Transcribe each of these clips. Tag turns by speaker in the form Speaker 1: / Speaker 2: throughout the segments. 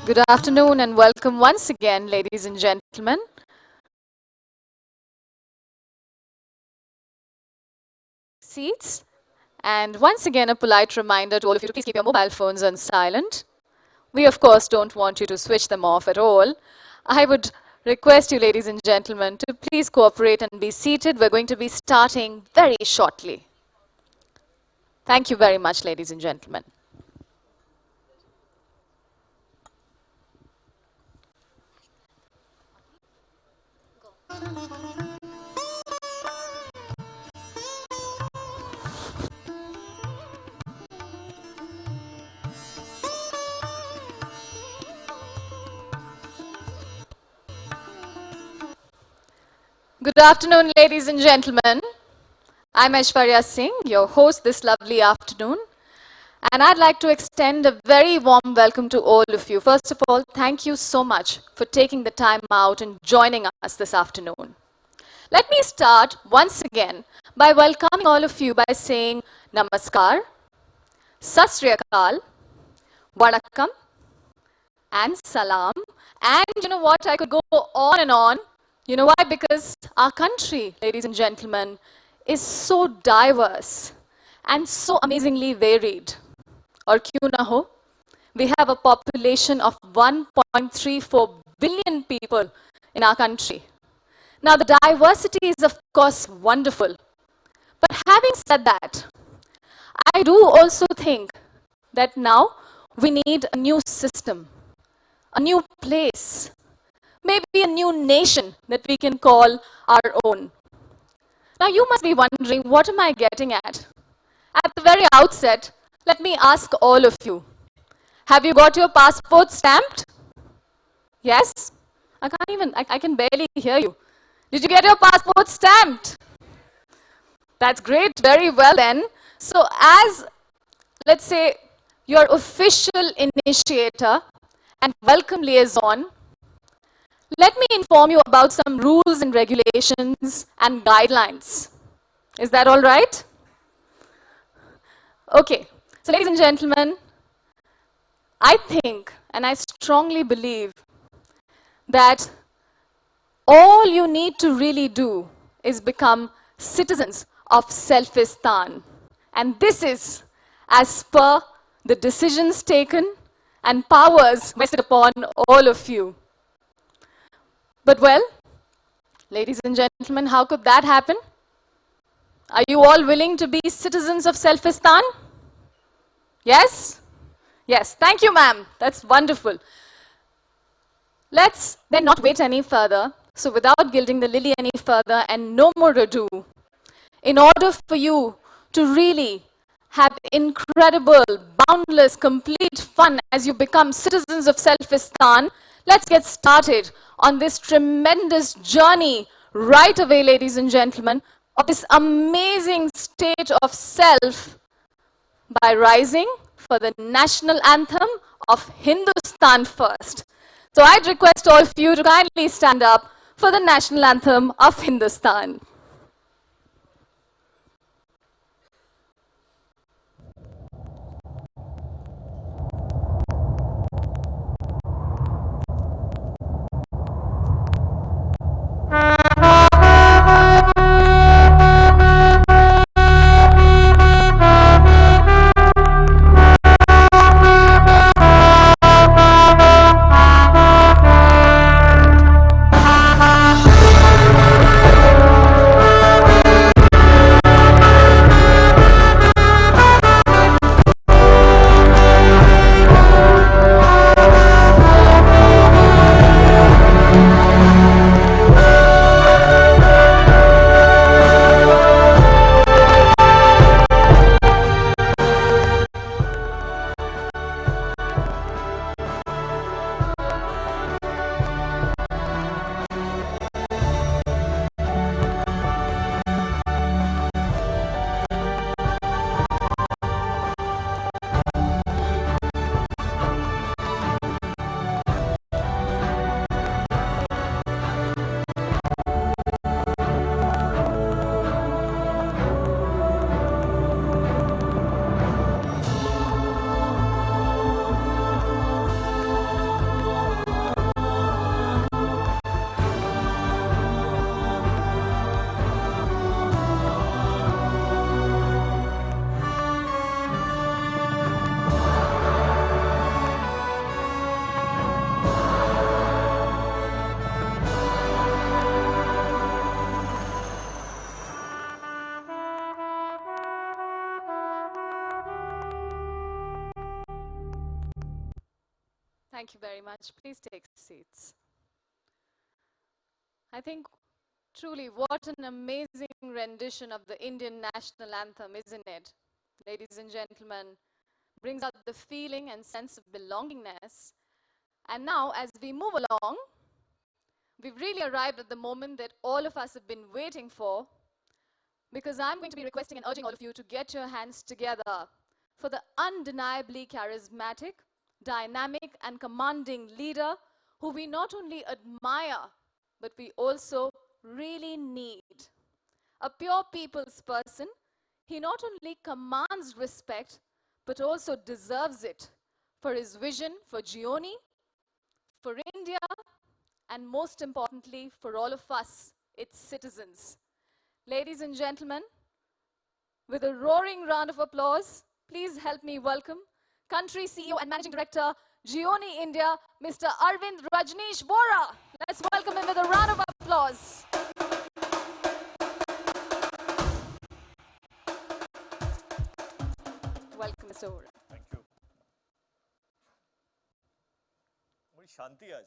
Speaker 1: Good afternoon and welcome once again, ladies and gentlemen. Seats. And once again, a polite reminder to all of you to please keep your mobile phones on silent. We, of course, don't want you to switch them off at all. I would request you, ladies and gentlemen, to please cooperate and be seated. We're going to be starting very shortly. Thank you very much, ladies and gentlemen. Good afternoon, ladies and gentlemen. I'm Aishwarya Singh, your host this lovely afternoon. And I'd like to extend a very warm welcome to all of you. First of all, thank you so much for taking the time out and joining us this afternoon. Let me start once again by welcoming all of you by saying Namaskar, Sat Sri Akal, Vanakkam, and Salam. And you know what? I could go on and on. You know why? Because our country, ladies and gentlemen, is so diverse and so amazingly varied. Or kyun na ho? We have a population of 1.34 billion people in our country. Now, the diversity is, of course, wonderful. But having said that, I do also think that now we need a new system, a new place, maybe a new nation that we can call our own. Now, you must be wondering, what am I getting at? At the very outset, let me ask all of you, have you got your passport stamped? Yes? I can barely hear you. Did you get your passport stamped? That's great, very well then. So as, let's say, your official initiator and welcome liaison, let me inform you about some rules and regulations and guidelines. Is that all right? Okay, so ladies and gentlemen, I think and I strongly believe that all you need to really do is become citizens of Selfistan. And this is as per the decisions taken and powers vested upon all of you. But well, ladies and gentlemen, how could that happen? Are you all willing to be citizens of Selfistan? Yes? Yes, thank you, ma'am. That's wonderful. Let's then not wait any further. So without gilding the lily any further and no more ado, in order for you to really have incredible, boundless, complete fun as you become citizens of Selfistan, let's get started on this tremendous journey right away, ladies and gentlemen, of this amazing state of self by rising for the national anthem of Hindustan first. So I'd request all of you to kindly stand up for the national anthem of Hindustan. Thank you very much. Please take seats. I think truly what an amazing rendition of the Indian national anthem, isn't it? Ladies and gentlemen, brings out the feeling and sense of belongingness. And now, as we move along, we've really arrived at the moment that all of us have been waiting for, because I'm going to be requesting and urging all of you to get your hands together for the undeniably charismatic, dynamic, and commanding leader who we not only admire, but we also really need. A pure people's person, he not only commands respect, but also deserves it for his vision for Gionee, for India, and most importantly, for all of us, its citizens. Ladies and gentlemen, with a roaring round of applause, please help me welcome Country CEO and Managing Director, Gionee India, Mr. Arvind Rajneesh Vora. Let's welcome him with a round of applause. Welcome, Mr. Vora.
Speaker 2: Thank you. बड़ी शांति आज.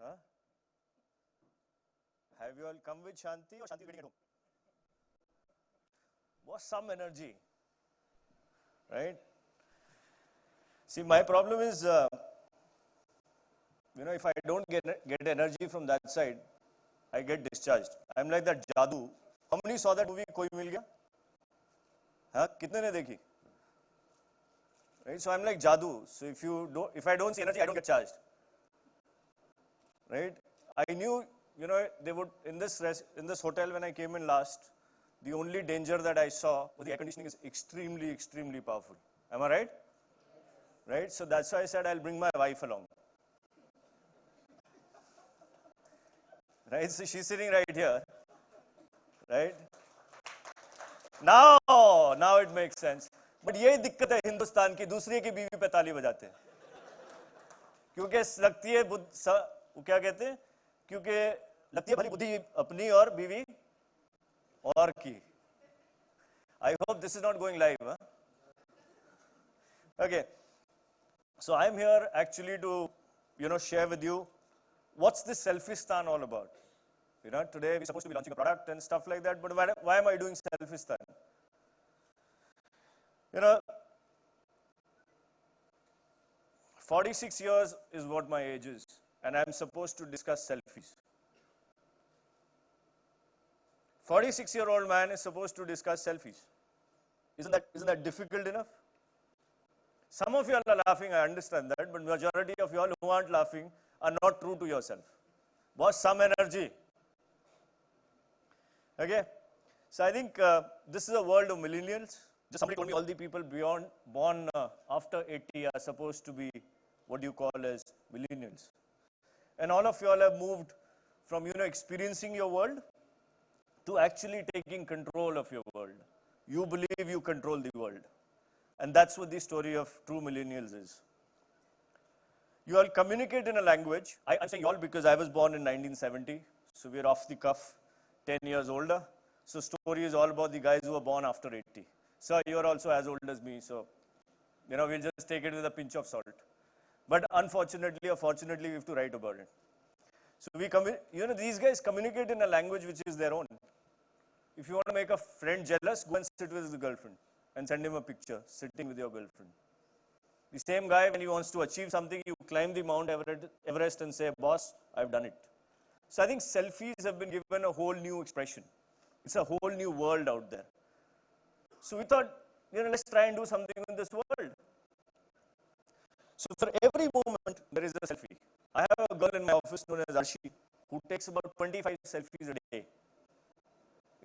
Speaker 2: Huh? Have you all come with Shanti or Shanti waiting at home? Was some energy, right? See, my problem is, if I don't get energy from that side, I get discharged. I'm like that Jadoo. How many saw that movie? Koi Mil Gaya? Huh? Kitne ne dekhi? Right? So I'm like Jadoo. So if I don't see energy, I don't get charged. Right? I knew, they would in this hotel when I came in last. The only danger that I saw was the air conditioning is extremely, extremely powerful. Am I right? Right? So that's why I said I'll bring my wife along. Right? So she's sitting right here. Right? Now it makes sense. But यही दिक्कत है हिंदुस्तान की, दूसरे की बीवी पे ताली बजाते हैं. क्योंकि लगती है वो क्या कहते हैं? क्योंकि लगती है भली बुद्धि अपनी और बीवी और की. I hope this is not going live. Huh? Okay. So I'm here actually to, share with you what's this Selfistan all about. Today we're supposed to be launching a product and stuff like that, but why am I doing Selfistan? 46 years is what my age is, and I'm supposed to discuss selfies. 46-year-old man is supposed to discuss selfies. Isn't that difficult enough? Some of you all are laughing, I understand that, but majority of you all who aren't laughing are not true to yourself. Boss, some energy. Okay? So I think this is a world of millennials. Just somebody told me all the people born after 80 are supposed to be what you call as millennials. And all of you all have moved from, experiencing your world to actually taking control of your world. You believe you control the world. And that's what the story of true millennials is. You all communicate in a language. I'm saying you all because I was born in 1970. So we're off the cuff, 10 years older. So story is all about the guys who were born after 80. Sir, you're also as old as me. So, we'll just take it with a pinch of salt. But unfortunately or fortunately, we have to write about it. So these guys communicate in a language which is their own. If you want to make a friend jealous, go and sit with his girlfriend and send him a picture sitting with your girlfriend. The same guy, when he wants to achieve something, you climb the Mount Everest and say, boss, I've done it. So I think selfies have been given a whole new expression. It's a whole new world out there. So we thought, let's try and do something in this world. So for every moment, there is a selfie. I have a girl in my office known as Arshi, who takes about 25 selfies a day.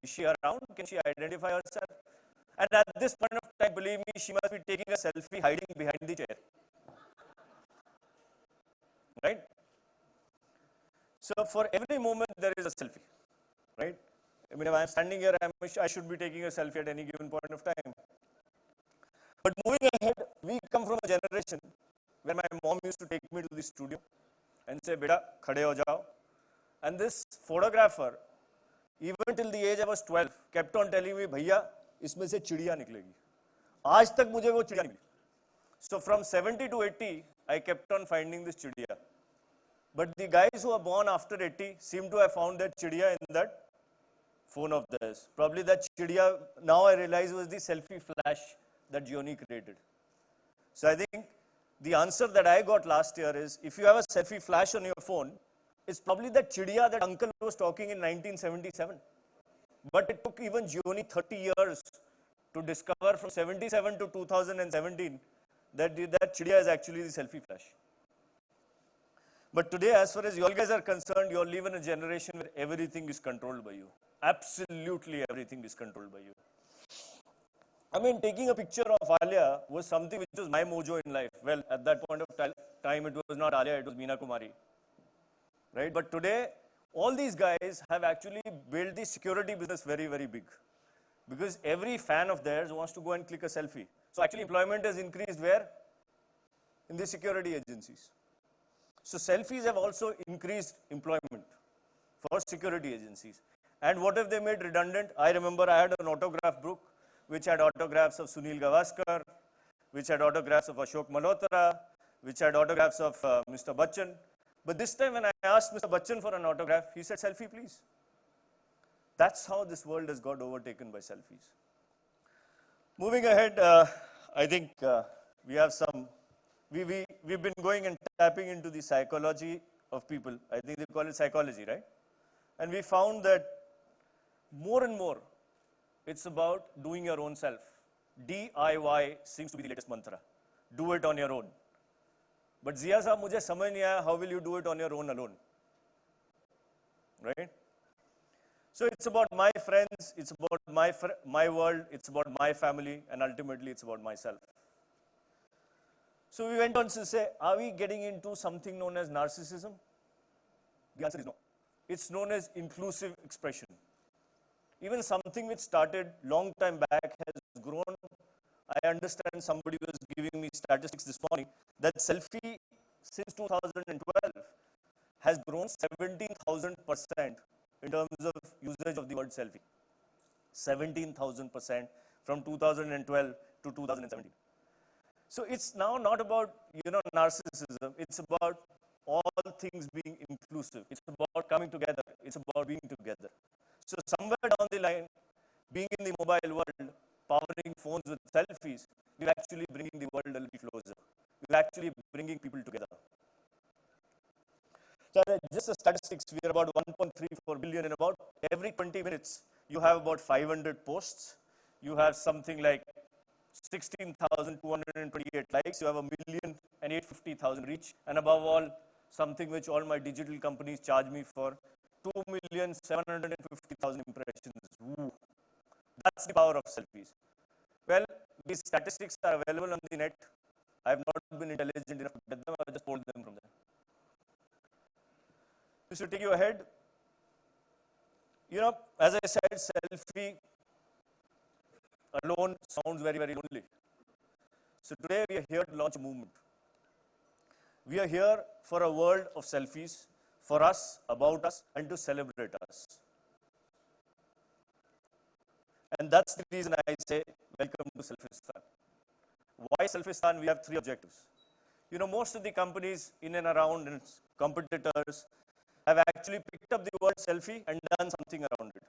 Speaker 2: Is she around? Can she identify herself? And at this point of time, believe me, she must be taking a selfie hiding behind the chair. Right? So for every moment, there is a selfie. Right? I mean, if I'm standing here, I should be taking a selfie at any given point of time. But moving ahead, we come from a generation where my mom used to take me to the studio and say, Beta, khade ho jao. And this photographer, even till the age I was 12, kept on telling me, Bhaiya, इसमें से चिड़िया निकलेगी. आज तक मुझे वो चिड़िया नहीं मिली. So from 70 to 80, I kept on finding this chidiya. But the guys who are born after 80 seem to have found that chidiya in that phone of theirs. Probably that chidiya, now I realize, was the selfie flash that Gionee created. So I think the answer that I got last year is, if you have a selfie flash on your phone, it's probably that chidiya that uncle was talking in 1977. But it took even Gionee 30 years to discover from 77 to 2017 that that chidiya is actually the selfie flash. But today, as far as you all guys are concerned, you all live in a generation where everything is controlled by you. Absolutely everything is controlled by you. I mean, taking a picture of Alia was something which was my mojo in life. Well, at that point of time, it was not Alia, it was Meena Kumari. Right? But today, all these guys have actually built the security business very, very big. Because every fan of theirs wants to go and click a selfie. So actually, employment has increased where? In the security agencies. So selfies have also increased employment for security agencies. And what have they made redundant? I remember I had an autograph book which had autographs of Sunil Gavaskar, which had autographs of Ashok Malhotra, which had autographs of Mr. Bachchan. But this time when I asked Mr. Bachchan for an autograph, he said, selfie please. That's how this world has got overtaken by selfies. Moving ahead, I think we have some, we've been going and tapping into the psychology of people. I think they call it psychology, right? And we found that more and more, it's about doing your own self. DIY seems to be the latest mantra. Do it on your own. But Zia sahab, mujhe samajh nahi aaya, how will you do it on your own alone? Right? So it's about my friends, it's about my world, it's about my family, and ultimately it's about myself. So we went on to say, are we getting into something known as narcissism? The answer is no. It's known as inclusive expression. Even something which started long time back has grown. I understand somebody was giving me statistics this morning that selfie since 2012 has grown 17,000% in terms of usage of the word selfie. 17,000% from 2012 to 2017. So it's now not about, narcissism. It's about all things being inclusive. It's about coming together. It's about being together. So somewhere down the line, being in the mobile world, powering phones with selfies, we're actually bringing the world a little closer. We're actually bringing people together. So just the statistics, we are about 1.34 billion. In about every 20 minutes, you have about 500 posts. You have something like 16,228 likes. You have 1,850,000 reach. And above all, something which all my digital companies charge me for, 2,750,000 impressions. Ooh. That's the power of selfies. Well, these statistics are available on the net. I have not been intelligent enough to get them. I just pulled them from there. This will take you ahead. As I said, selfie alone sounds very, very lonely. So today we are here to launch a movement. We are here for a world of selfies, for us, about us, and to celebrate us. And that's the reason I say, welcome to Selfistan. Why Selfistan? We have three objectives. Most of the companies in and around and competitors have actually picked up the word selfie and done something around it.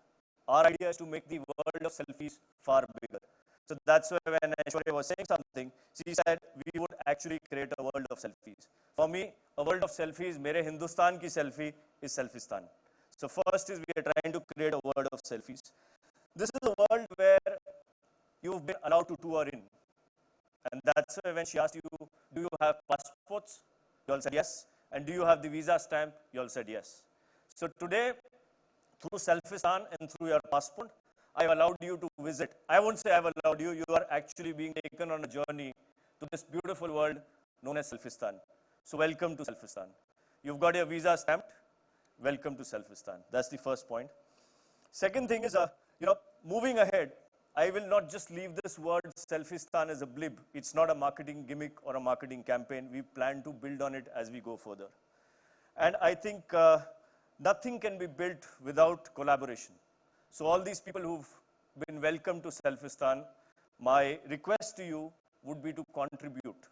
Speaker 2: Our idea is to make the world of selfies far bigger. So that's why when Aishwarya was saying something, she said we would actually create a world of selfies. For me, a world of selfies, mere Hindustan ki selfie is Selfistan. So first is we are trying to create a world of selfies. This is a world where you've been allowed to tour in. And that's why when she asked you, do you have passports? You all said yes. And do you have the visa stamp? You all said yes. So today, through Selfistan and through your passport, I have allowed you to visit. I won't say I have allowed you. You are actually being taken on a journey to this beautiful world known as Selfistan. So welcome to Selfistan. You've got your visa stamped. Welcome to Selfistan. That's the first point. Second thing is, moving ahead, I will not just leave this word Selfistan as a blib. It's not a marketing gimmick or a marketing campaign. We plan to build on it as we go further. And I think nothing can be built without collaboration. So all these people who've been welcomed to Selfistan, my request to you would be to contribute.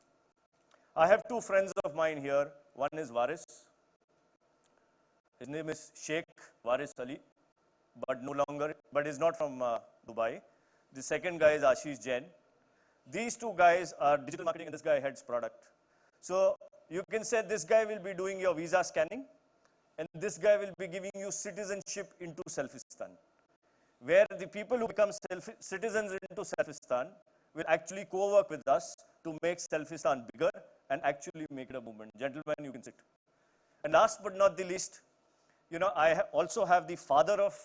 Speaker 2: I have two friends of mine here. One is Waris. His name is Sheikh Waris Ali, but no longer, but is not from Dubai. The second guy is Ashish Jain. These two guys are digital marketing and this guy heads product. So you can say this guy will be doing your visa scanning and this guy will be giving you citizenship into Selfistan, where the people who become citizens into Selfistan will actually co-work with us to make Selfistan bigger and actually make it a movement. Gentlemen, you can sit. And last but not the least, you know, I also have the father of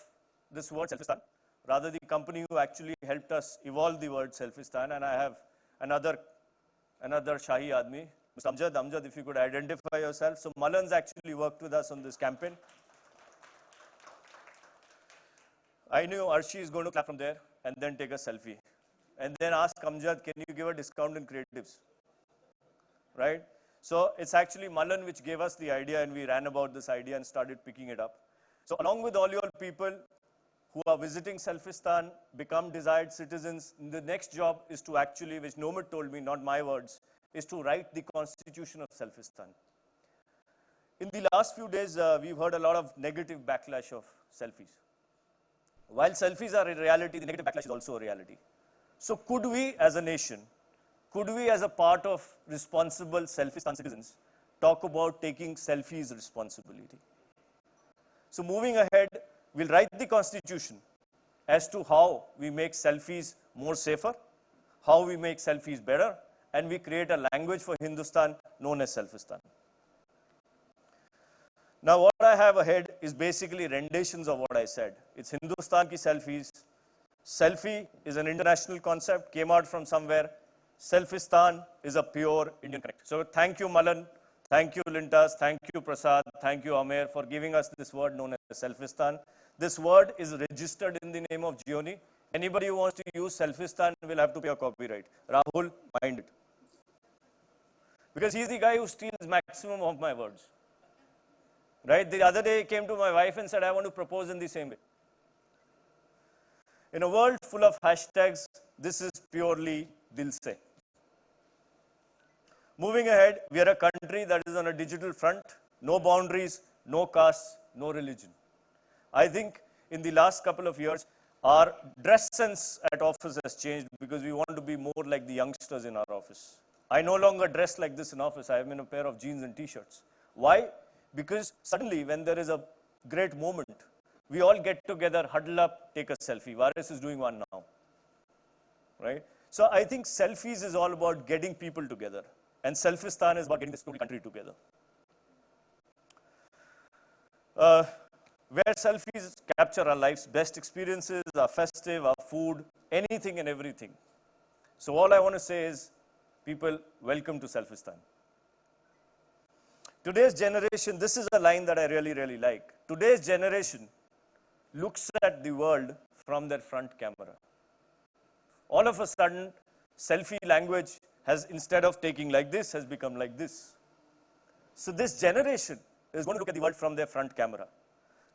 Speaker 2: this word Selfistan, rather the company who actually helped us evolve the word Selfistan, and I have another Shahi Admi, Mr. Amjad. Amjad, if you could identify yourself. So Malan's actually worked with us on this campaign. I knew Arshi is going to clap from there and then take a selfie. And then ask Amjad, can you give a discount in creatives? Right? So it's actually Malan which gave us the idea and we ran about this idea and started picking it up. So along with all your people who are visiting Selfistan, become desired citizens, the next job is to actually, which Nomad told me, not my words, is to write the constitution of Selfistan. In the last few days, we've heard a lot of negative backlash of selfies. While selfies are a reality, the negative backlash is also a reality. So could we as a nation, could we as a part of responsible Selfistan citizens talk about taking selfies responsibility? So moving ahead, we'll write the constitution as to how we make selfies more safer, how we make selfies better, and we create a language for Hindustan known as Selfistan. Now what I have ahead is basically renditions of what I said. It's Hindustan ki selfies. Selfie is an international concept, came out from somewhere. Selfistan is a pure Indian connect. So thank you Malan, thank you Lintas, thank you Prasad, thank you Amer for giving us this word known as Selfistan. This word is registered in the name of Gionee. Anybody who wants to use Selfistan will have to pay a copyright. Rahul, mind it. Because he's the guy who steals maximum of my words. Right? The other day he came to my wife and said, I want to propose in the same way. In a world full of hashtags, this is purely dil se. Moving ahead, we are a country that is on a digital front, no boundaries, no caste, no religion. I think in the last couple of years, our dress sense at office has changed because we want to be more like the youngsters in our office. I no longer dress like this in office. I am in a pair of jeans and t-shirts. Why? Because suddenly when there is a great moment, we all get together, huddle up, take a selfie. Varis is doing one now. Right? So I think selfies is all about getting people together. And Selfistan is about getting this country together. Where selfies capture our life's best experiences, our festive, our food, anything and everything. So all I want to say is, people, welcome to Selfistan. Today's generation, this is a line that I really, really like. Today's generation looks at the world from their front camera. All of a sudden, selfie language has, instead of taking like this, has become like this. So this generation is going to look at the world from their front camera.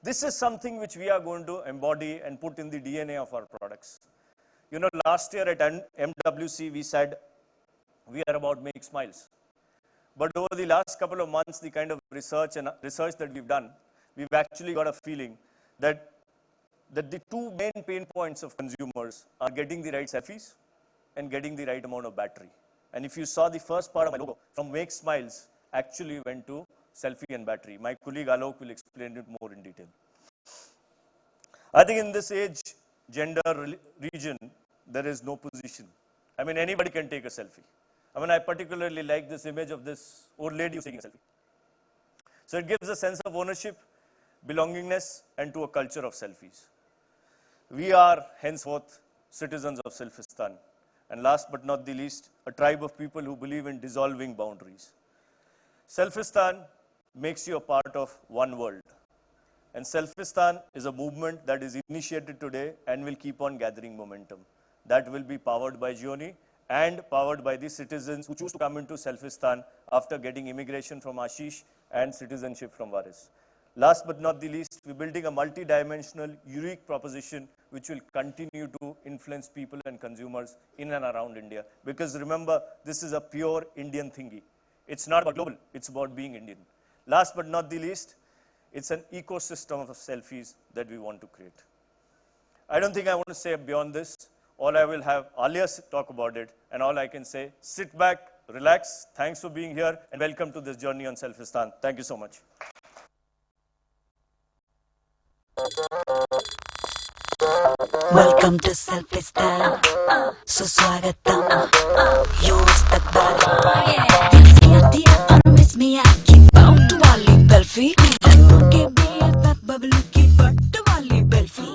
Speaker 2: This is something which we are going to embody and put in the DNA of our products. You know, last year at MWC, we said we are about make smiles. But over the last couple of months, the kind of research that we've done, we've actually got a feeling that the two main pain points of consumers are getting the right selfies and getting the right amount of battery. And if you saw the first part of my logo, from Make Smiles, actually went to selfie and battery. My colleague Alok will explain it more in detail. I think in this age, gender, region, there is no position. I mean, anybody can take a selfie. I mean, I particularly like this image of this old lady who's taking a selfie. So it gives a sense of ownership, belongingness, and to a culture of selfies. We are henceforth citizens of Selfistan. And last but not the least, a tribe of people who believe in dissolving boundaries. Selfistan makes you a part of one world. And Selfistan is a movement that is initiated today and will keep on gathering momentum. That will be powered by Gionee and powered by the citizens who choose to come into Selfistan after getting immigration from Ashish and citizenship from Varis. Last but not the least, we're building a multi-dimensional, unique proposition which will continue to influence people and consumers in and around India. Because remember, this is a pure Indian thingy. It's not about global, it's about being Indian. Last but not the least, it's an ecosystem of selfies that we want to create. I don't think I want to say beyond this. All I will have Alia talk about it, and all I can say, sit back, relax, thanks for being here, and welcome to this journey on Selfistan. Thank you so much.
Speaker 3: Welcome to Selfistan. Suswagatam. Yours the body. Yes, dear, miss me. I keep out wali belfi. के बेअदब बबलू की but वाली बेल्फी.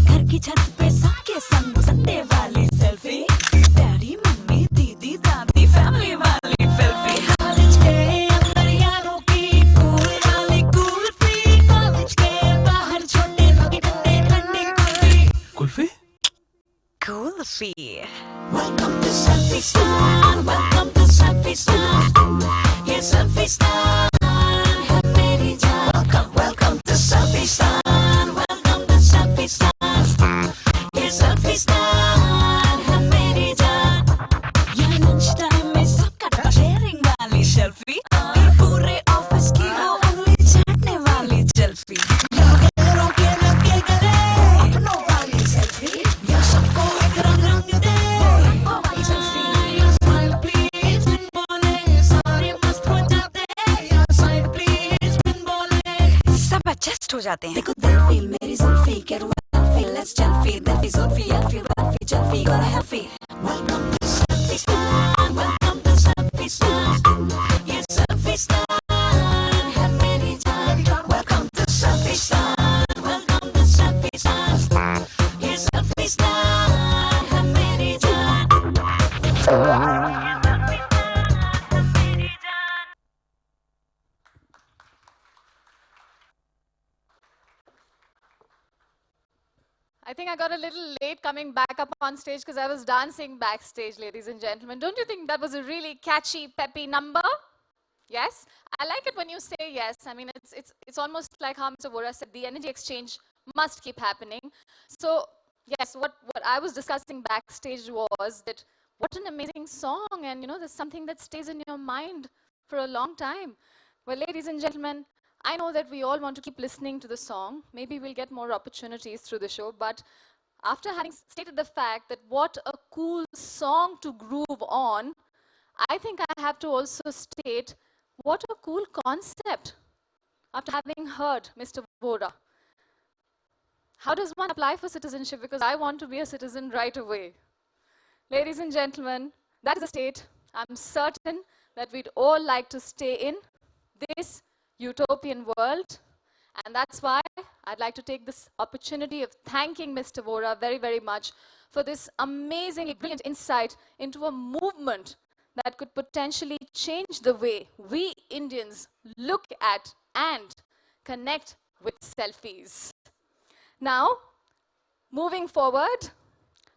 Speaker 3: घर की छत पे सबके संग Sunday वाली सेल्फी. डैडी मम्मी दीदी दादी फैमिली वाली सेल्फी. कॉलेज के अंदर यारों की कूल वाली कुल्फी. कॉलेज के बाहर छोटे लोग ठंडे ठंडी kulfi. Kulfi? Kulfi. Welcome to Selfistan. Welcome to Selfistan. Yeah, Selfistan. है मेरी जान. Welcome, welcome to Selfistan. Welcome to Selfistan. Yeah, Selfistan. है मेरी जान. Yeah, lunch time में सबका sharing वाली selfie. पूरे office की हो उंगली चाटने वाली selfie. लोगों के लगे गले अपनों वाली selfie. या सबको एक रंग रंग दे वो वाली selfie. या smile please बिन बोले सारे मस्त हो जाते. या smile please बिन बोले सब adjust हो जाते हैं. देखो दिल feel मेरी जुल्फी के रुआ feel let's selfie then be zulfi alfi alfi selfie got a healthy. Welcome to Selfistan. Welcome to Selfistan. Yes, Selfistan. है मेरी जान. Welcome to Selfistan. Welcome to Selfistan. Yes, Selfistan. है मेरी जान.
Speaker 1: I think I got a little late coming back up on stage because I was dancing backstage, ladies and gentlemen. Don't you think that was a really catchy, peppy number? Yes? I like it when you say yes. I mean, it's almost like how Mr. Vora said, the energy exchange must keep happening. So, yes, what I was discussing backstage was that what an amazing song, and there's something that stays in your mind for a long time. Well, ladies and gentlemen, I know that we all want to keep listening to the song. Maybe we'll get more opportunities through the show, but after having stated the fact that what a cool song to groove on, I think I have to also state what a cool concept after having heard Mr. Vora. How does one apply for citizenship? Because I want to be a citizen right away. Ladies and gentlemen, that is a state I'm certain that we'd all like to stay in, this utopian world. And that's why I'd like to take this opportunity of thanking Mr. Vora very, very much for this amazingly brilliant insight into a movement that could potentially change the way we Indians look at and connect with selfies. Now, moving forward,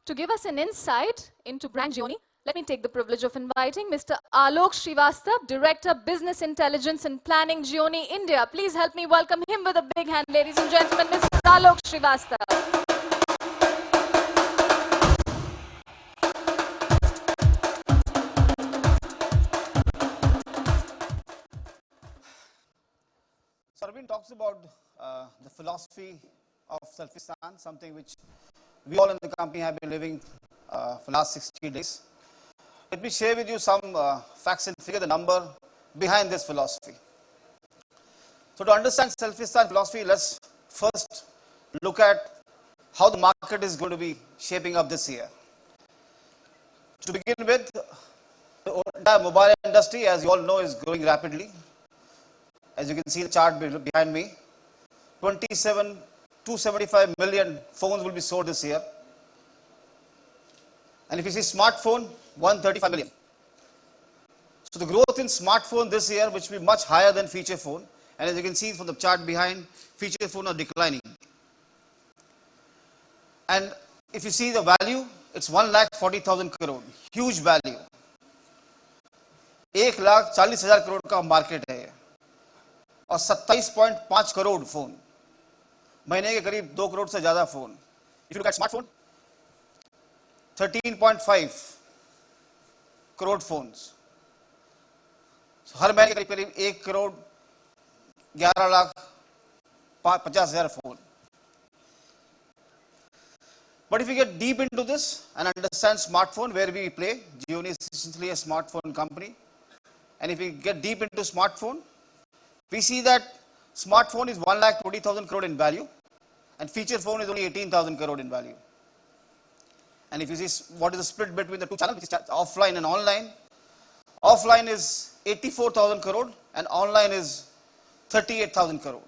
Speaker 1: to give us an insight into brand Gionee, let me take the privilege of inviting Mr. Alok Srivastava, Director, Business Intelligence and Planning, Gionee, India. Please help me welcome him with a big hand, ladies and gentlemen, Mr. Alok Srivastava.
Speaker 4: So Arvind talks about the philosophy of Selfistan, something which we all in the company have been living for the last 60 days. Let me share with you some facts and figure the number behind this philosophy. So to understand Selfistan philosophy, let's first look at how the market is going to be shaping up this year. To begin with, the entire mobile industry, as you all know, is growing rapidly. As you can see the chart behind me, 275 million phones will be sold this year. And if you see smartphone, 135 million. So the growth in smartphone this year, which will be much higher than feature phone. And as you can see from the chart behind, feature phone are declining. And if you see the value, it's 1,40,000 crore, huge value. 1,40,000 crore का market है और 27.5 crore phone, महीने के करीब 2 करोड़ से ज्यादा phone. If you look at smartphone, 13.5 crore phones. हर महीने करीब करीब 1,11,50,000 phone. But if we get deep into this and understand smartphone, where we play, Gionee is essentially a smartphone company. And if we get deep into smartphone, we see that smartphone is 1,20,000 crore in value, and feature phone is only 18,000 crore in value. And if you see what is the split between the two channels, which is offline and online, offline is 84,000 crore and online is 38,000 crore.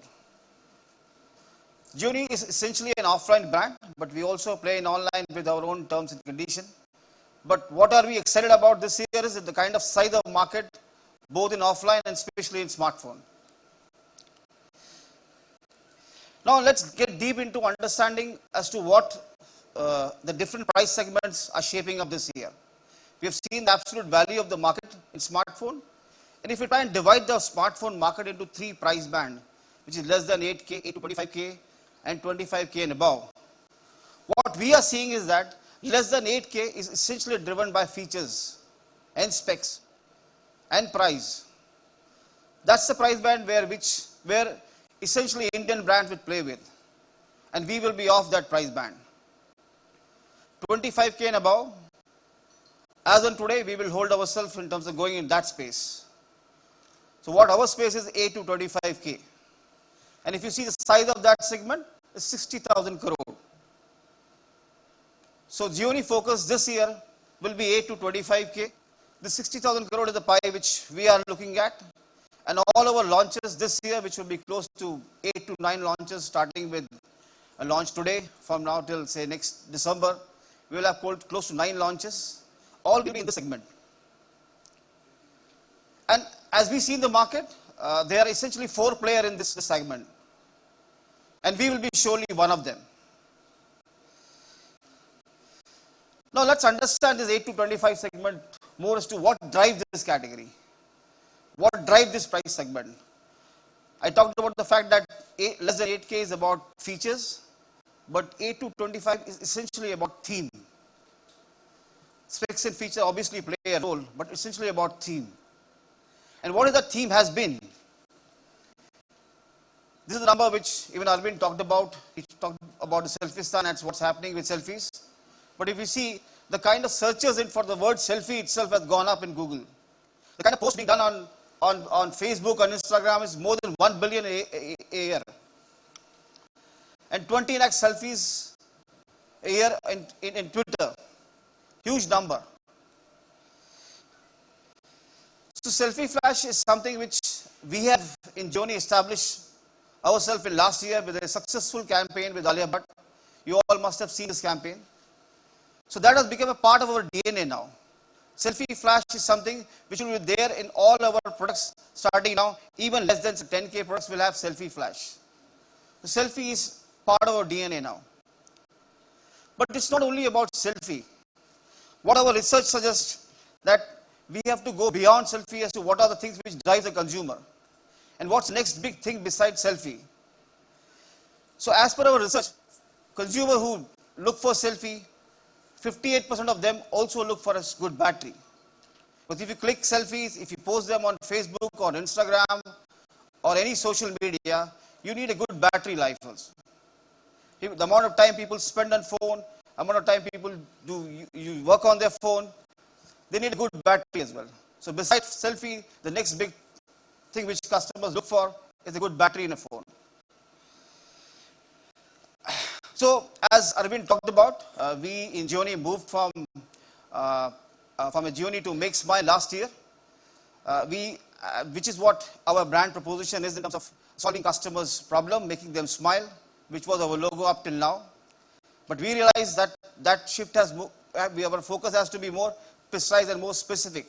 Speaker 4: Gionee is essentially an offline brand, but we also play in online with our own terms and conditions. But what are we excited about this year is the kind of size of market, both in offline and especially in smartphone. Now let's get deep into understanding as to what the different price segments are shaping up this year. We have seen the absolute value of the market in smartphone, and if we try and divide the smartphone market into three price band, which is less than 8K, 8 to 25K, and 25K and above, what we are seeing is that less than 8K is essentially driven by features and specs and price. That's the price band where essentially Indian brands will play with, and we will be off that price band. 25K and above, as on today, we will hold ourselves in terms of going in that space. So what our space is 8 to 25K. And if you see the size of that segment, is 60,000 crore. So Gionee focus this year will be 8 to 25K. The 60,000 crore is the pie which we are looking at. And all our launches this year, which will be close to 8 to 9 launches, starting with a launch today, from now till say next December, we will have close to 9 launches, all will be in the segment. And as we see in the market, there are essentially 4 players in this segment. And we will be surely one of them. Now let's understand this 8 to 25 segment more as to what drives this category. What drives this price segment? I talked about the fact that less than 8K is about features, but 8 to 25 is essentially about theme. Specs and feature obviously play a role, but essentially about theme. And what is that theme has been? This is the number which even Arvind talked about. He talked about the Selfistan and what's happening with selfies. But if you see, the kind of searches in for the word selfie itself has gone up in Google. The kind of posts being done on Facebook and Instagram is more than 1 billion a year. And 20 lakh selfies a year in Twitter. Huge number. So selfie flash is something which we have in Gionee established ourselves in last year with a successful campaign with Alia Bhatt. You all must have seen this campaign. So that has become a part of our DNA now. Selfie flash is something which will be there in all our products starting now. Even less than 10K products will have selfie flash. The selfie is part of our DNA now. But it's not only about selfie. What our research suggests that we have to go beyond selfie as to what are the things which drive the consumer. And what's the next big thing besides selfie? So as per our research, consumer who look for selfie, 58% of them also look for a good battery. But if you click selfies, if you post them on Facebook or Instagram or any social media, you need a good battery life also. The amount of time people spend on phone, amount of time people you work on their phone, they need a good battery as well. So besides selfie, the next big thing which customers look for is a good battery in a phone. So as Arvind talked about, we in Gionee moved from a Gionee to Make Smile last year, which is what our brand proposition is in terms of solving customers' problem, making them smile, which was our logo up till now. But we realized that that shift has our focus has to be more precise and more specific.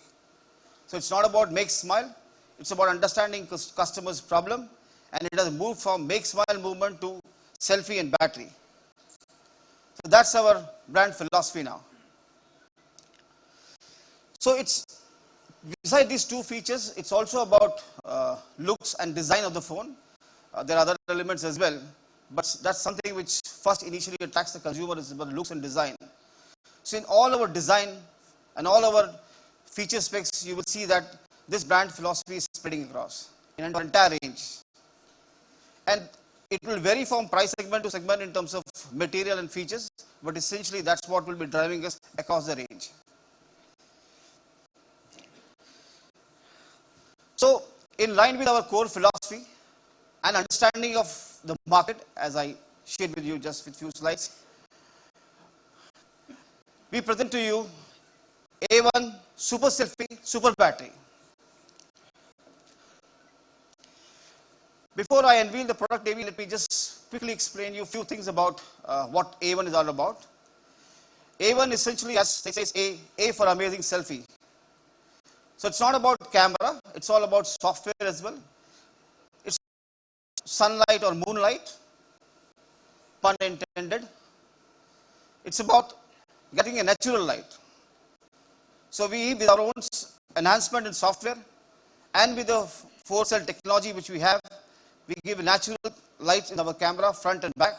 Speaker 4: So it's not about make smile, it's about understanding customers' problem, and it has moved from make smile movement to selfie and battery. So that's our brand philosophy now. So it's beside these two features, it's also about looks and design of the phone. There are other elements as well, but that's something which first initially attracts the consumer is about looks and design. So in all our design and all our feature specs, you will see that this brand philosophy is spreading across in an entire range. And it will vary from price segment to segment in terms of material and features, but essentially that's what will be driving us across the range. So, in line with our core philosophy and understanding of the market, as I shared with you just with few slides, we present to you A1 Super Selfie Super Battery. Before I unveil the product AV, let me just quickly explain you a few things about what A1 is all about. A1 essentially, as it says, A for amazing selfie. So it's not about camera, it's all about software as well. It's sunlight or moonlight, pun intended. It's about getting a natural light. So we, with our own enhancement in software and with the 4-cell technology which we have, we give natural light in our camera, front and back.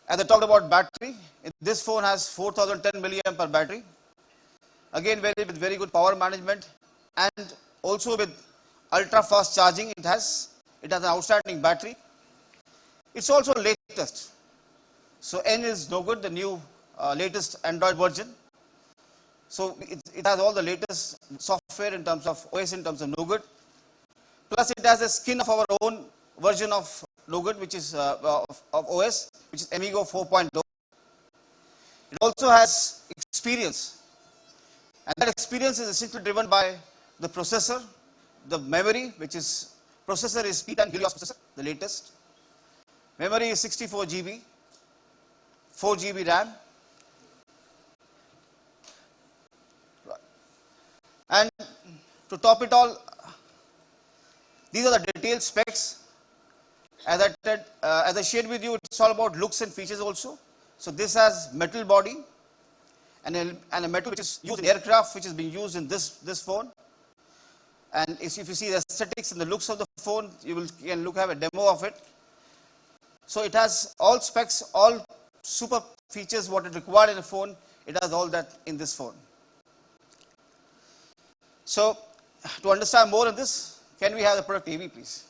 Speaker 4: As I talked about battery, this phone has 4010 milliampere battery. Again, with very good power management and also with ultra fast charging. It has an outstanding battery. It's also latest. So N is no good, the new latest Android version. So it has all the latest software in terms of OS, in terms of no good. Plus it has a skin of our own version of Nougat, which is of OS, which is Amigo 4.0. It also has experience, and that experience is essentially driven by the processor, the memory, which is processor is P10 Helios processor, the latest. Memory is 64 GB, 4 GB RAM. And to top it all, these are the detailed specs. As I shared with you, it's all about looks and features also. So this has metal body and a metal which is used in aircraft, which is being used in this phone. And if you see the aesthetics and the looks of the phone, you can have a demo of it. So it has all specs, all super features what it required in a phone. It has all that in this phone. So to understand more on this, can we have the product AV, please?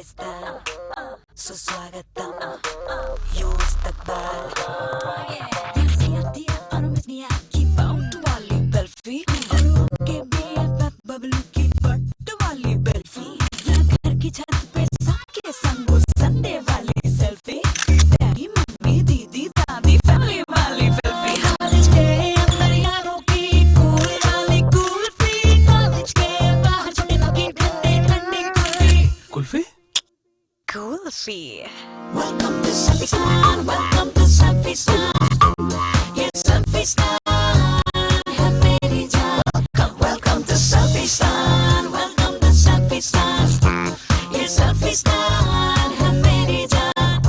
Speaker 3: Selfistan, suswagatam, yung istiqbal. Yang siap dia orang mesmia kibau tu wali belfi. Orang ke BFF Bablu की but वाली बेल्फी या घर की छत पे सबके संग वो संडे वाली सेल्फी डैडी मम्मी दीदी दादी फैमिली वाली सेल्फी कॉलेज के अंदर यारों की कूल वाली कुल्फी कॉलेज के बाहर छोटे लगी ठंडी ठंडी kulfi kulfi Welcome to Selfistan, welcome to Selfistan, yes Selfistan. Welcome to Selfistan, welcome to Selfistan, ये Selfistan है मेरी जान.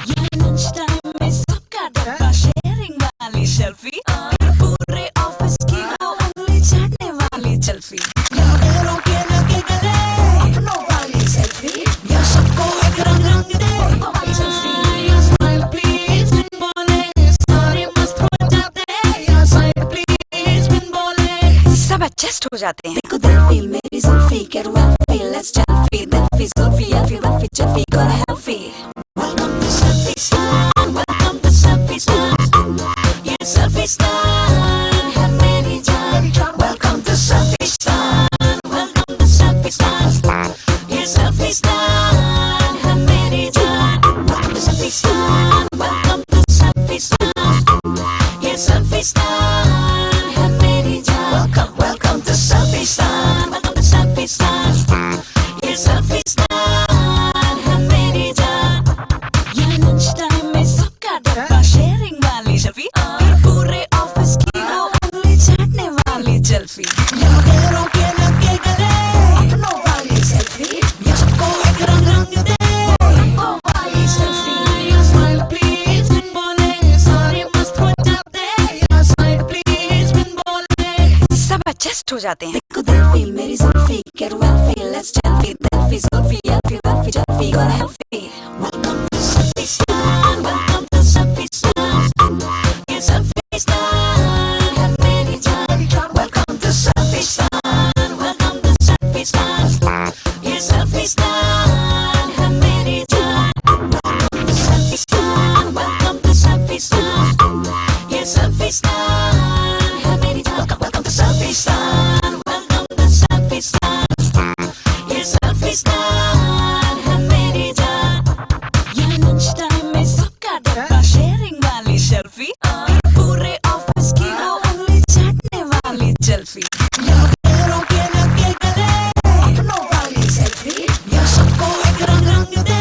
Speaker 3: ये lunch time में सबका डब्बा sharing वाली selfie, फिर पूरे office की हो उंगली चाटने वाली selfie. यहाँ पैरों के लगे गले, अपनों वाली selfie, यहाँ सबको एक रंग रंग दे, वाली selfie. यहाँ smile please, बिन बोले, सारे मस्त हो जाते, यहाँ smile please, बिन बोले. सब adjust हो जाते हैं. देखो दिल feel मेरी Zulfi, get well feel, let's selfie, दिल feel Zulfi, I feel that fit selfie, got a healthy. Welcome to Selfistan, welcome to Selfistan, yeah Selfistan है मेरी जान. Welcome to Selfistan, welcome to Selfistan, yeah Selfistan है मेरी जान. Welcome to Selfistan, welcome to Selfistan, yeah Selfistan है मेरी जान. Welcome to Selfistan, welcome to Selfistan, yeah Selfistan है मेरी जान. ये lunch time में सबका डब्बा sharing वाली selfie, फिर पूरे office की हो उंगली चाटने वाली selfie. यहाँ पैरों के लगे गले, अपनों वाली selfie, यहाँ सबको एक रंग रंग दे, वो वाली selfie. यहाँ smile please, बिन बोले, सारे मस्त हो जाते, यहाँ smile please, बिन बोले. सब adjust हो जाते हैं. देखो दिल feel मेरी Zulfi, get well feel, let's selfie, दिल feel Zulfi, I feel that fit selfie, got a healthy. Welcome to Selfistan, welcome to Selfistan, yeah Selfistan है मेरी जान. Welcome to Selfistan, welcome to Selfistan, yeah Selfistan है मेरी जान. Welcome to Selfistan, welcome to Selfistan, yeah Selfistan है मेरी जान. Welcome to Selfistan, welcome to Selfistan, yeah Selfistan है मेरी जान. ये lunch time में सबका डब्बा sharing वाली selfie, फिर पूरे office की हो उंगली चाटने वाली selfie. यहाँ पैरों के लगे गले, अपनों वाली selfie, यहाँ सबको एक रंग रंग दे,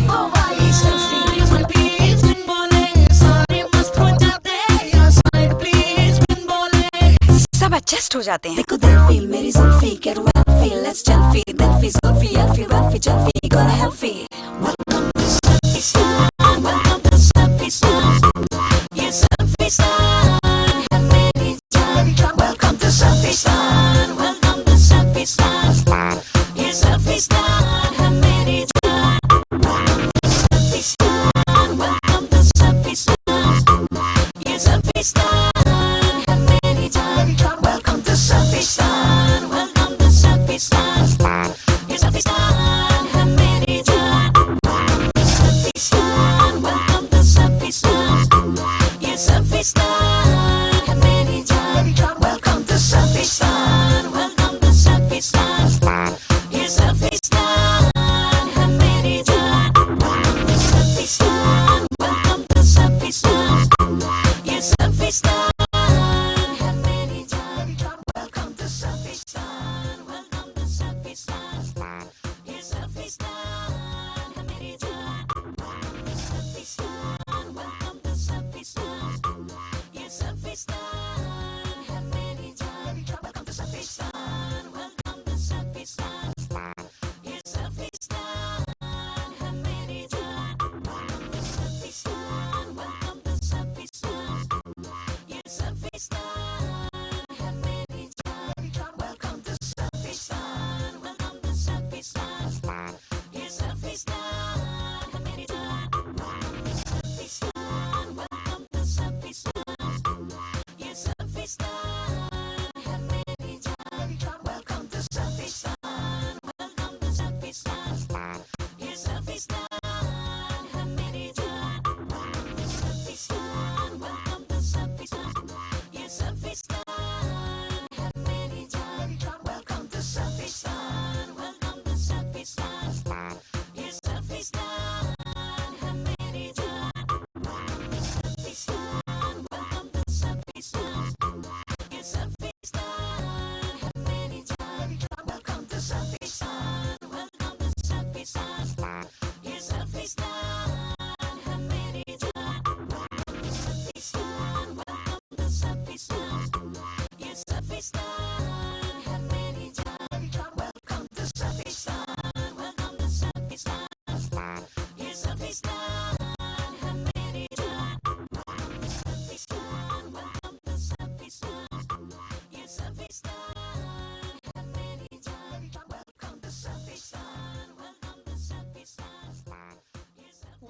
Speaker 3: वो वाली selfie. यहाँ smile please, बिन बोले, सारे मस्त हो जाते, यहाँ smile please, बिन बोले. सब adjust हो जाते हैं. देखो दिल feel मेरी Zulfi, get well feel, let's selfie, दिल feel Zulfi, I feel that fit selfie, got a healthy. Welcome to Selfistan, welcome to Selfistan, yeah Selfistan है मेरी जान. Welcome to Selfistan, welcome to Selfistan, yeah Selfistan है मेरी जान. Welcome to Selfistan, welcome to Selfistan, yeah Selfistan है मेरी जान. Welcome to Selfistan, welcome to Selfistan, yeah Selfistan है मेरी जान. Welcome to Selfistan, welcome to Selfistan, yeah Selfistan है मेरी जान. Welcome to Selfistan, welcome to Selfistan, yeah Selfistan है मेरी जान. Welcome to Selfistan, welcome to Selfistan, yeah Selfistan है मेरी जान. Welcome to Selfistan, welcome to Selfistan,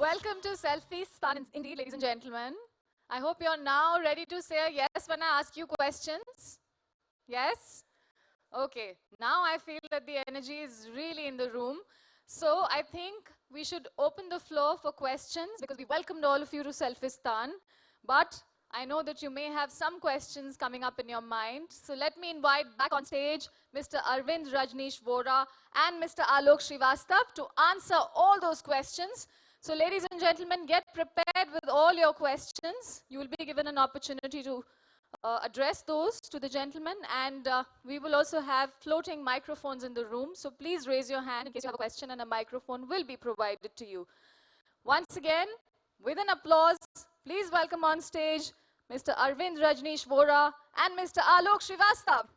Speaker 1: Welcome to Selfistan, indeed, ladies and gentlemen. I hope you're now ready to say yes when I ask you questions. Yes? Okay, now I feel that the energy is really in the room. So I think we should open the floor for questions because we welcomed all of you to Selfistan. But I know that you may have some questions coming up in your mind. So let me invite back on stage Mr. Arvind Rajneesh Vora and Mr. Alok Srivastav to answer all those questions. So ladies and gentlemen, get prepared with all your questions. You will be given an opportunity to address those to the gentleman, and we will also have floating microphones in the room. So please raise your hand in case you have a question, and a microphone will be provided to you. Once again, with an applause, please welcome on stage Mr. Arvind Rajneesh Vora and Mr. Alok Srivastav.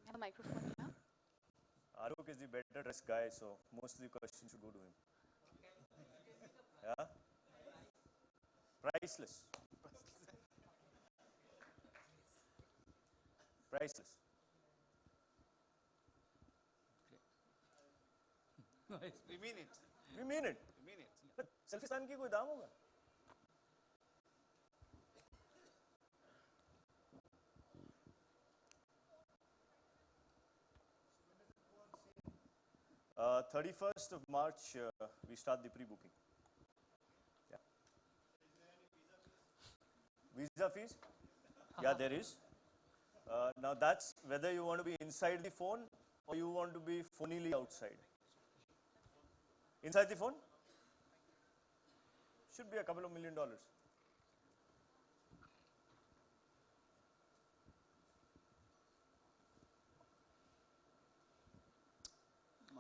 Speaker 1: We have a microphone here.
Speaker 2: Alok is the better dressed guy, so most of the questions should go to him. Yeah? Priceless. Priceless.
Speaker 4: We mean it.
Speaker 2: We mean it.
Speaker 4: We mean it.
Speaker 2: But Selfistan की कोई दाम होगा? Uh, 31st of March, we start the pre-booking. Yeah. Visa fees? Yeah, there is. Now that's whether you want to be inside the phone or you want to be phonily outside. Inside the phone? Should be a couple of $1 million.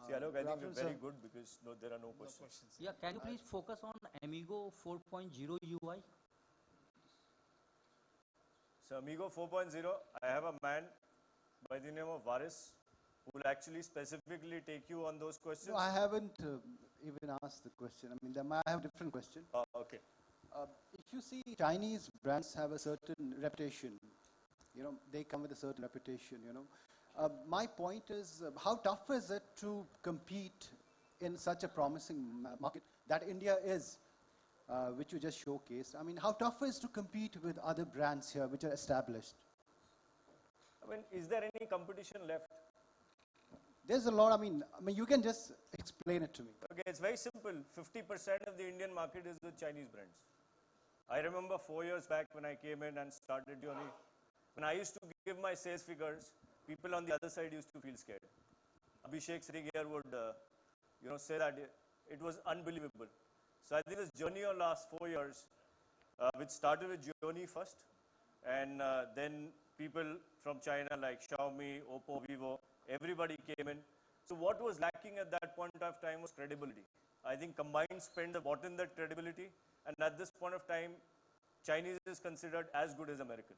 Speaker 2: See, Alok, I think we're very good because no, there are no questions.
Speaker 5: Yeah, can you please focus on Amigo 4.0 UI?
Speaker 2: So Amigo 4.0, I have a man by the name of Varis who will actually specifically take you on those questions.
Speaker 6: No, I haven't even asked the question. I mean, I have a different question.
Speaker 2: Oh, okay.
Speaker 6: If you see Chinese brands have a certain reputation, you know, they come with a certain reputation, you know. My point is, how tough is it to compete in such a promising market that India is, which you just showcased? I mean, how tough is it to compete with other brands here which are established?
Speaker 2: I mean, is there any competition left?
Speaker 6: There's a lot. I mean, you can just explain it to me.
Speaker 2: Okay, it's very simple. 50% of the Indian market is with Chinese brands. I remember 4 years back when I came in and started Gionee, when I used to give my sales figures, people on the other side used to feel scared. Abhishek Sri here would, say that it was unbelievable. So I think this journey of last 4 years, which started with Gionee first, and then people from China like Xiaomi, Oppo, Vivo, everybody came in. So what was lacking at that point of time was credibility. I think combined spend have bought in that credibility, and at this point of time, Chinese is considered as good as American.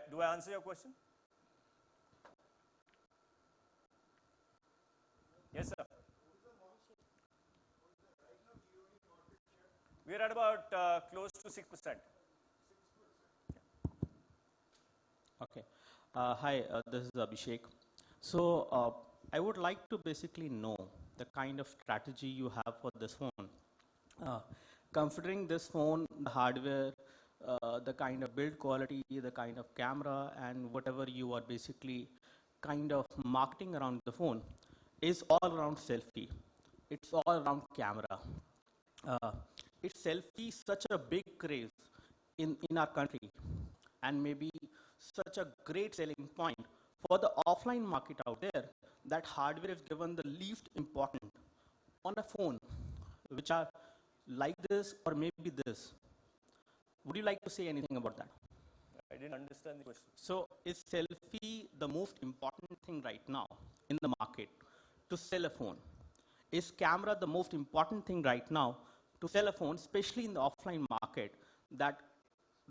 Speaker 2: Do I answer your question? Yes, sir. We are at about close to 6%.
Speaker 5: Okay. Hi, this is Abhishek. So I would like to basically know the kind of strategy you have for this phone. Considering this phone, the hardware, the kind of build quality, the kind of camera, and whatever you are basically kind of marketing around the phone is all around selfie. It's all around camera. It's selfie such a big craze in our country, and maybe such a great selling point for the offline market out there that hardware is given the least important on a phone, which are like this or maybe this. Would you like to say anything about that?
Speaker 2: I didn't understand the question.
Speaker 5: So is selfie the most important thing right now in the market to sell a phone? Is camera the most important thing right now to sell a phone, especially in the offline market, that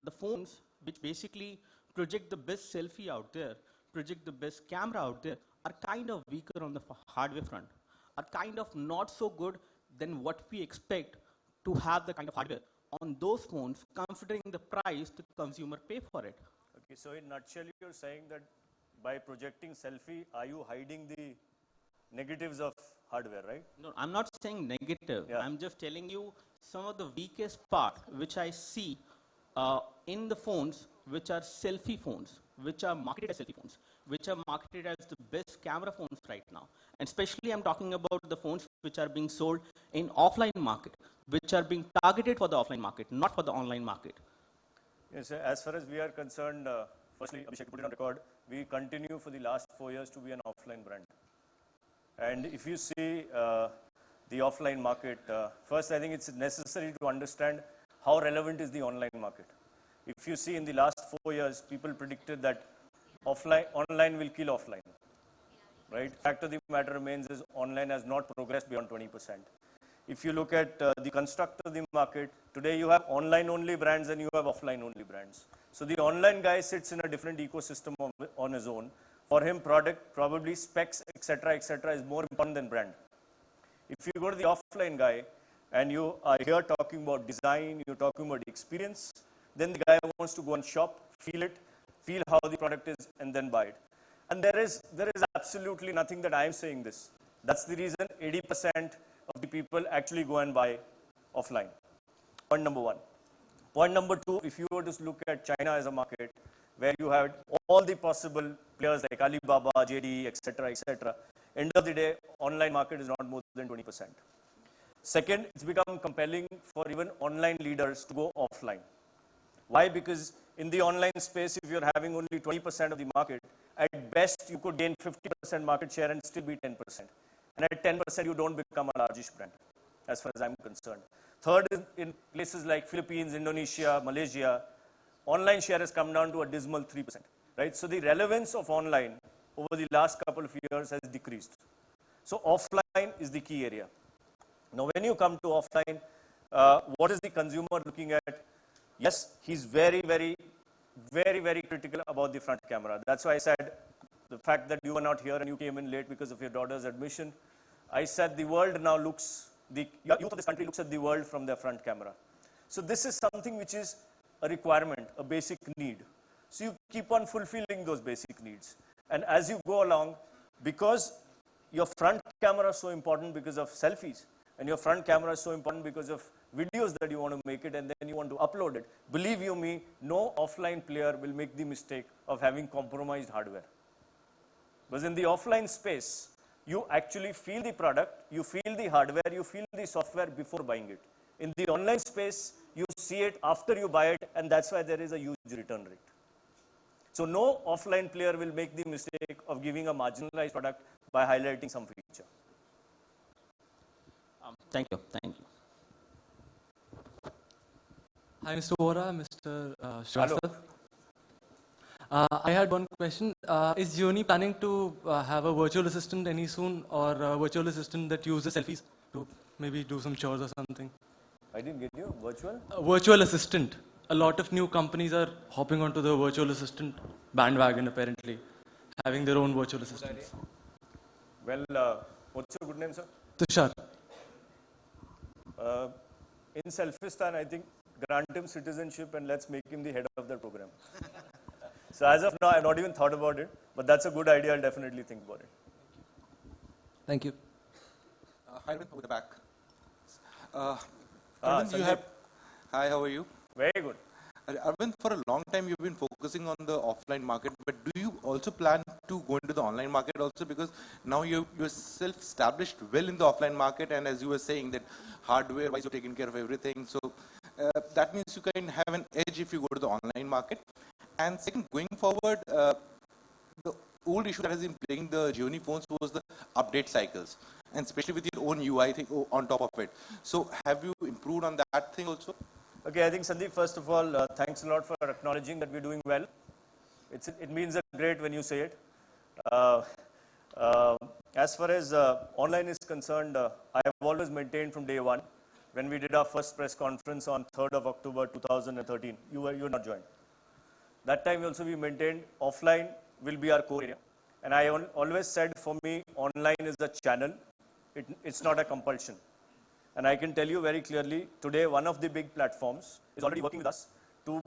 Speaker 5: the phones which basically project the best selfie out there, project the best camera out there, are kind of weaker on the hardware front, are kind of not so good then what we expect to have the kind of hardware on those phones, considering the price the consumer pay for it.
Speaker 2: Okay, so in nutshell, you're saying that by projecting selfie, are you hiding the negatives of hardware, right?
Speaker 5: No, I'm not saying negative.
Speaker 2: Yeah.
Speaker 5: I'm just telling you some of the weakest part which I see in the phones which are selfie phones, which are marketed as selfie phones, which are marketed as the best camera phones right now. And especially I'm talking about the phones which are being sold in offline market, which are being targeted for the offline market, not for the online market.
Speaker 2: Yes, as far as we are concerned, firstly, Abhishek, to put it on record, we continue for the last 4 years to be an offline brand. And if you see the offline market, first I think it's necessary to understand how relevant is the online market. If you see in the last 4 years, people predicted that online will kill offline, right? Fact of the matter remains is online has not progressed beyond 20%. If you look at the construct of the market, today you have online only brands and you have offline only brands. So the online guy sits in a different ecosystem on his own. For him, product, probably specs, etc., is more important than brand. If you go to the offline guy and you are here talking about design, you're talking about experience, then the guy wants to go and shop, feel it, feel how the product is, and then buy it. And there is absolutely nothing that I am saying this. That's the reason 80% of the people actually go and buy offline. Point number one. Point number two, if you were to look at China as a market, where you had all the possible players like Alibaba, JD, etc., end of the day, online market is not more than 20%. Second, it's become compelling for even online leaders to go offline. Why? Because in the online space, if you're having only 20% of the market, at best you could gain 50% market share and still be 10%. And at 10%, you don't become a largish brand, as far as I'm concerned. Third is in places like Philippines, Indonesia, Malaysia, online share has come down to a dismal 3%, right? So the relevance of online over the last couple of years has decreased. So offline is the key area. Now, when you come to offline, what is the consumer looking at? Yes, he's very critical about the front camera. That's why I said the fact that you were not here and you came in late because of your daughter's admission. I said the world now looks, the youth of this country looks at the world from their front camera. So this is something which is a requirement, a basic need. So you keep on fulfilling those basic needs. And as you go along, because your front camera is so important because of selfies, and your front camera is so important because of videos that you want to make it and then you want to upload it, believe you me, no offline player will make the mistake of having compromised hardware. Because in the offline space, you actually feel the product, you feel the hardware, you feel the software before buying it. In the online space, you see it after you buy it, and that's why there is a huge return rate. So no offline player will make the mistake of giving a marginalized product by highlighting some feature.
Speaker 5: Thank you.
Speaker 7: Hi, Mr. Vora, Mr.
Speaker 2: Hello.
Speaker 7: Shrestha. I had one question. Is Gionee planning to have a virtual assistant any soon, or a virtual assistant that uses selfies to maybe do some chores or something?
Speaker 2: I didn't get you. Virtual?
Speaker 7: A virtual assistant. A lot of new companies are hopping onto the virtual assistant bandwagon, apparently, having their own virtual assistants.
Speaker 2: Well, what's your good name, sir?
Speaker 7: Tushar.
Speaker 2: In Selfistan, I think, grant him citizenship and let's make him the head of the program. So as of now, I've not even thought about it, but that's a good idea. I'll definitely think about it.
Speaker 7: Thank you.
Speaker 8: Hi, over the back. Arvind, you have. Hi, how are you?
Speaker 2: Very good.
Speaker 8: Arvind, for a long time you've been focusing on the offline market, but do you also plan to go into the online market also? Because now you're self-established well in the offline market, and as you were saying that hardware-wise you're taking care of everything. So that means you can have an edge if you go to the online market. And second, going forward, the old issue that has been plaguing the Gionee phones was the update cycles, and especially with your own UI thing on top of it. So have you improved on that thing also?
Speaker 2: Okay, I think Sandeep, first of all, thanks a lot for acknowledging that we're doing well. It means a great when you say it. As far as online is concerned, I have always maintained from day one, when we did our first press conference on 3rd of October 2013, you were not joined. That time also we maintained offline will be our core area. And I always said for me, online is a channel. It's not a compulsion. And I can tell you very clearly, today one of the big platforms is already working with us to,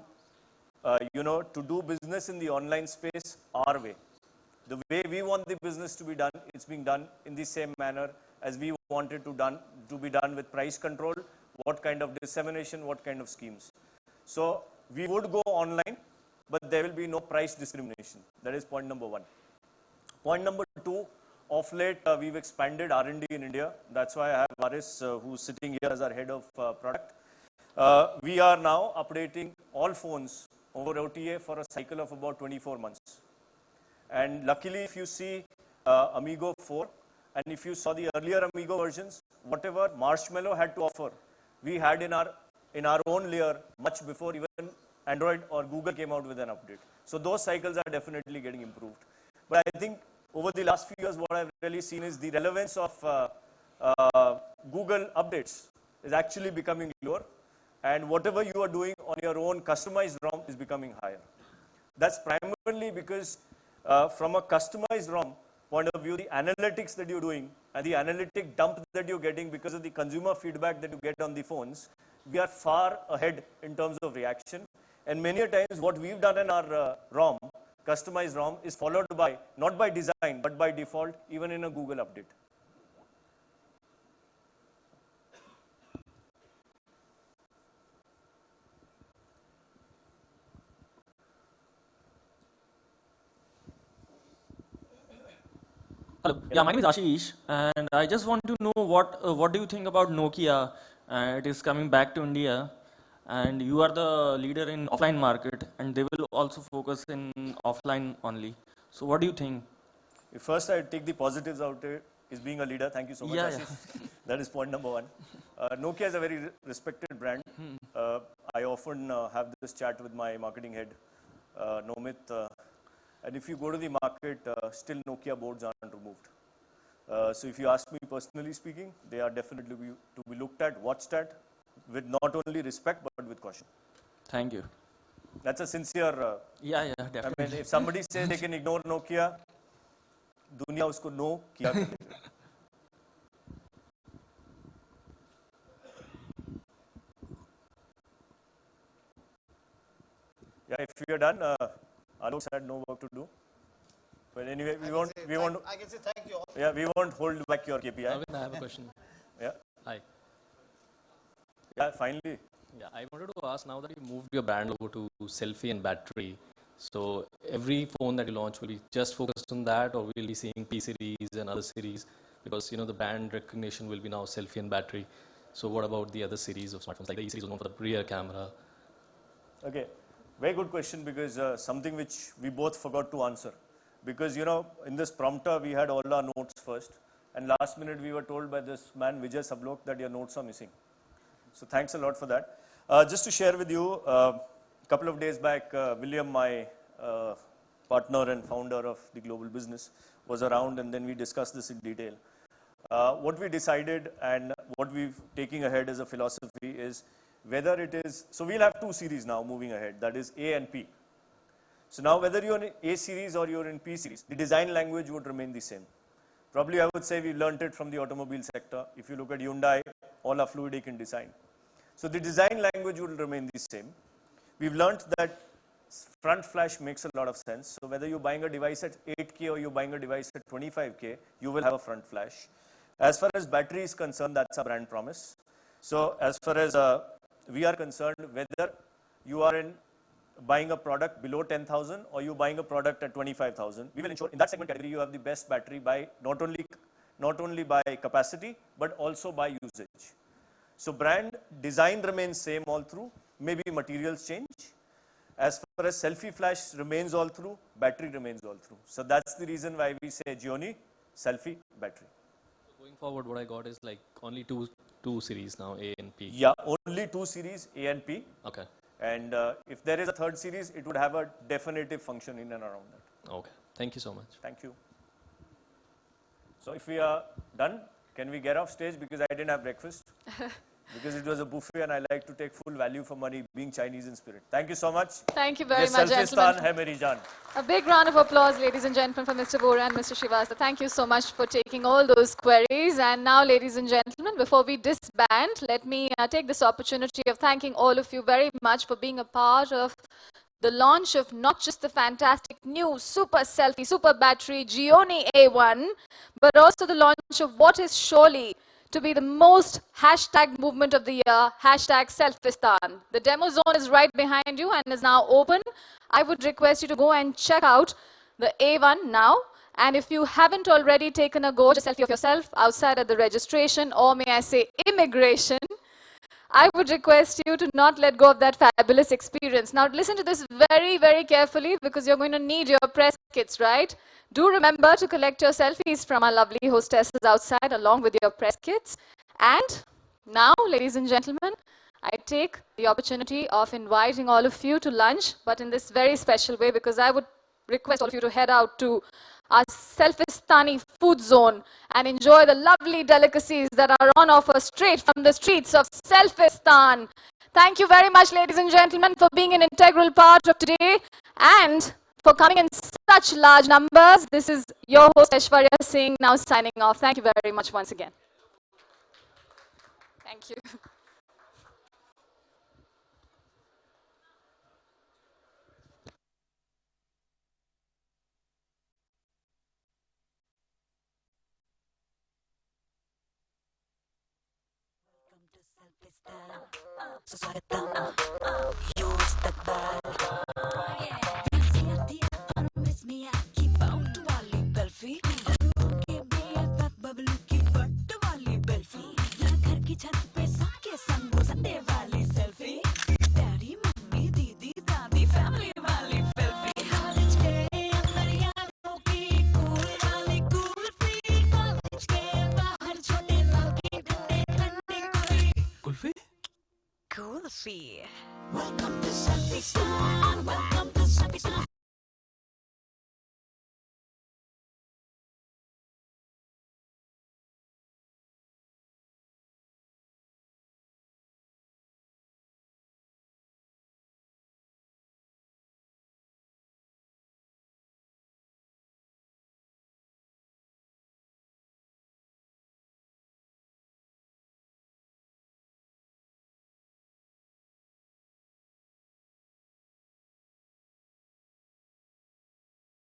Speaker 2: to do business in the online space our way. The way we want the business to be done, it's being done in the same manner as we want it to be done with price control, what kind of dissemination, what kind of schemes. So we would go online, but there will be no price discrimination. That is point number one. Point number two, of late we've expanded R&D in India. That's why I have Varis, who's sitting here as our head of product. We are now updating all phones over OTA for a cycle of about 24 months. And luckily, if you see Amigo 4, and if you saw the earlier Amigo versions, whatever Marshmallow had to offer, we had in our own layer much before even Android or Google came out with an update. So those cycles are definitely getting improved. But I think over the last few years, what I've really seen is the relevance of Google updates is actually becoming lower, and whatever you are doing on your own customized ROM is becoming higher. That's primarily because from a customized ROM point of view, the analytics that you're doing and the analytic dump that you're getting because of the consumer feedback that you get on the phones, we are far ahead in terms of reaction. And many a times what we've done in our ROM, customized ROM, is followed by, not by design, but by default, even in a Google update.
Speaker 9: Hello. Yeah, my name is Ashish, and I just want to know what do you think about Nokia? It is coming back to India, and you are the leader in offline market, and they will also focus in offline only. So what do you think?
Speaker 2: If first I take the positives out there, is being a leader. Thank you so much,
Speaker 9: Yeah,
Speaker 2: Ashish. That is point number one. Nokia is a very respected brand. I often have this chat with my marketing head, Nomit. And if you go to the market, still Nokia boards aren't removed. So if you ask me personally speaking, they are definitely to be looked at, watched at, with not only respect, but with caution.
Speaker 9: Thank you.
Speaker 2: That's a sincere...
Speaker 9: Yeah, definitely.
Speaker 2: I mean, if somebody says they can ignore Nokia, दुनिया उसको no किया करेगी. Yeah, if we are done, Alok had no work to do. But anyway, we won't.
Speaker 4: I can say thank you all.
Speaker 2: Yeah, we won't hold back your KPI.
Speaker 10: Arvind, I have a question.
Speaker 2: Yeah.
Speaker 10: Hi.
Speaker 2: Yeah, finally.
Speaker 10: Yeah, I wanted to ask, now that you moved your brand over to selfie and battery, so every phone that you launch will be just focused on that, or we'll be seeing P series and other series, because the brand recognition will be now selfie and battery. So what about the other series of smartphones, like the E series was known for the rear camera?
Speaker 2: Okay, very good question, because something which we both forgot to answer. Because in this prompter we had all our notes first, and last minute we were told by this man Vijay Sablok that your notes are missing. So thanks a lot for that. Just to share with you, a couple of days back, William, my partner and founder of the global business, was around, and then we discussed this in detail. What we decided and what we're taking ahead as a philosophy is whether it is, so we'll have two series now moving ahead, that is A and P. So now whether you're in A series or you're in P series, the design language would remain the same. Probably I would say we learned it from the automobile sector. If you look at Hyundai, all are fluidic in design. So the design language will remain the same. We've learned that front flash makes a lot of sense. So whether you're buying a device at 8K or you're buying a device at 25K, you will have a front flash. As far as battery is concerned, that's a brand promise. So as far as we are concerned, whether you are buying a product below 10,000 or you're buying a product at 25,000, we will ensure in that segment category you have the best battery by not only by capacity, but also by usage. So brand design remains same all through, maybe materials change. As far as selfie flash remains all through, battery remains all through. So that's the reason why we say Gionee, selfie, battery.
Speaker 10: So going forward, what I got is like only two series now, A and P.
Speaker 2: Yeah, only two series, A and P.
Speaker 10: Okay.
Speaker 2: And if there is a third series, it would have a definitive function in and around that.
Speaker 10: Okay. Thank you so much.
Speaker 2: Thank you. So if we are done, can we get off stage because I didn't have breakfast? because it was a buffet and I like to take full value for money, being Chinese in spirit. Thank you so much.
Speaker 1: Thank you very
Speaker 2: Yes,
Speaker 1: much,
Speaker 2: Selfistan
Speaker 1: gentlemen.
Speaker 2: hai meri jaan.
Speaker 1: A big round of applause, ladies and gentlemen, for Mr. Bora and Mr. Srivastava. Thank you so much for taking all those queries. And now, ladies and gentlemen, before we disband, let me take this opportunity of thanking all of you very much for being a part of the launch of not just the fantastic new super selfie, super battery Gionee A1, but also the launch of what is surely to be the most hashtag movement of the year, hashtag Selfistan. The demo zone is right behind you and is now open. I would request you to go and check out the A1 now. And if you haven't already taken a gorgeous selfie of yourself outside at the registration, or may I say immigration, I would request you to not let go of that fabulous experience. Now listen to this very, very carefully because you're going to need your press kits, right? Do remember to collect your selfies from our lovely hostesses outside along with your press kits. And now, ladies and gentlemen, I take the opportunity of inviting all of you to lunch, but in this very special way because I would request all of you to head out to our Selfistani food zone and enjoy the lovely delicacies that are on offer straight from the streets of Selfistan. Thank you very much, ladies and gentlemen, for being an integral part of today and for coming in such large numbers. This is your host, Aishwarya Singh, now signing off. Thank you very much once again. Thank you.
Speaker 3: Swagatam, you istakbal. Nasihat dia promise me I keep out wali belfi. के BFF Bablu की but वाली बेल्फी. या घर की छत पे सबके संग वो संडे वाली सेल्फी. डैडी मम्मी दीदी दादी फैमिली वाली सेल्फी. कॉलेज के अंदर यारों की कूल वाली कुल्फी. कॉलेज के बाहर छोटे लड़के ठंडे ठंडे kulfi. Cool fee. Welcome to Selfistan. Welcome to Selfistan.